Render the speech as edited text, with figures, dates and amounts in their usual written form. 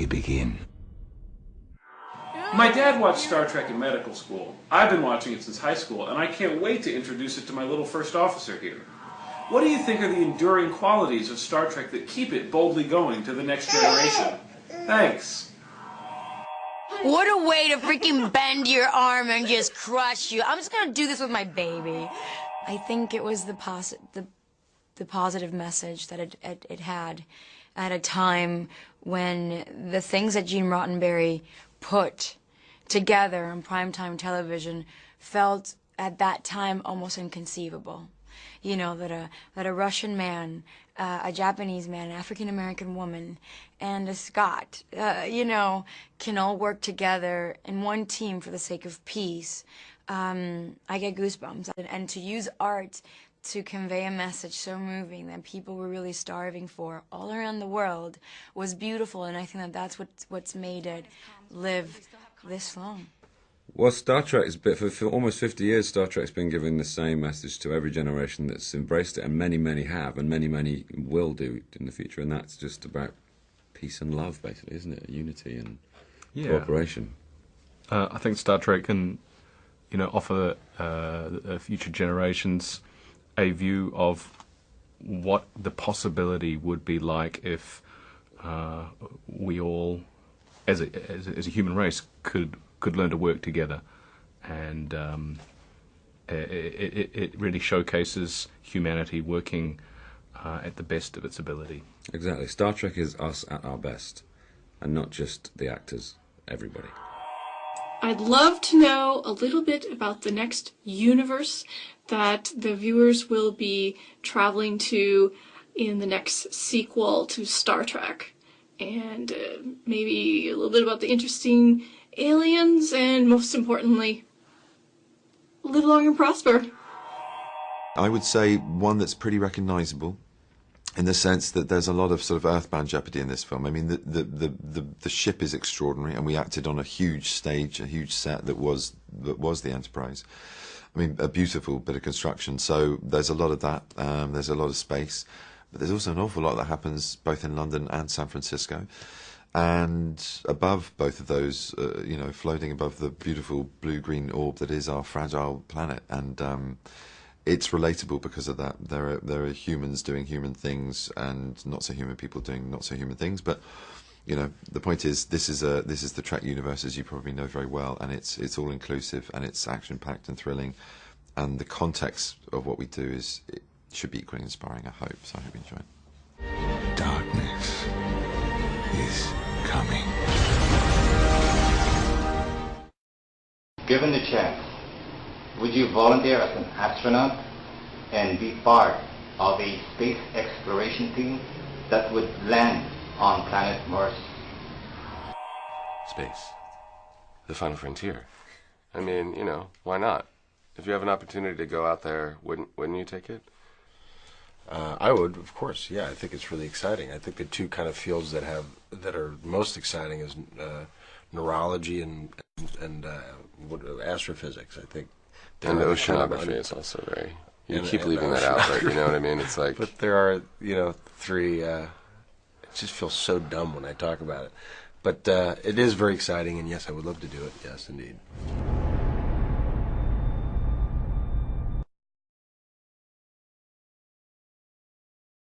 we begin. My dad watched Star Trek in medical school. I've been watching it since high school, and I can't wait to introduce it to my little first officer here. What do you think are the enduring qualities of Star Trek that keep it boldly going to the next generation? Thanks. What a way to freaking bend your arm and just crush you. I'm just gonna do this with my baby. I think it was the positive message that it had at a time when the things that Gene Roddenberry put together on primetime television felt at that time almost inconceivable. You know, that a Russian man, a Japanese man, an African-American woman, and a Scot, you know, can all work together in one team for the sake of peace. I get goosebumps. And to use art to convey a message so moving that people were really starving for all around the world was beautiful, and I think that that's what's made it live this long. Well, Star Trek is for almost 50 years. Star Trek's been giving the same message to every generation that's embraced it, and many have, and many will do in the future. And that's just about peace and love, basically, isn't it? Unity and cooperation. I think Star Trek can, you know, offer future generations a view of what the possibility would be like if we all, as a human race, could learn to work together, and it really showcases humanity working at the best of its ability. Exactly. Star Trek is us at our best, and not just the actors, everybody. I'd love to know a little bit about the next universe that the viewers will be traveling to in the next sequel to Star Trek, and maybe a little bit about the interesting aliens, and most importantly, live long and prosper. I would say one that's pretty recognizable in the sense that there's a lot of sort of earthbound jeopardy in this film. I mean, the ship is extraordinary, and we acted on a huge stage, a huge set that was the Enterprise. I mean, a beautiful bit of construction, so there's a lot of that, there's a lot of space, but there's also an awful lot that happens both in London and San Francisco. And above both of those, you know, floating above the beautiful blue-green orb that is our fragile planet, and it's relatable because of that. There are humans doing human things, and not so human people doing not so human things. But you know, the point is, this is the Trek universe, as you probably know very well, and it's all inclusive, and it's action-packed and thrilling, and the context of what we do it should be equally inspiring. I hope so. I hope you enjoy it. Darkness is coming. Given the chance, would you volunteer as an astronaut and be part of a space exploration team that would land on planet Mars? Space. The final frontier. I mean, you know, why not? If you have an opportunity to go out there, wouldn't you take it? I would, of course. Yeah, I think it's really exciting. I think the two kind of fields that are most exciting is neurology and astrophysics. I think, and oceanography is also very. You keep leaving that out, but you know what I mean. It's like. But there are, you know, three. It just feels so dumb when I talk about it, but it is very exciting, and yes, I would love to do it. Yes, indeed.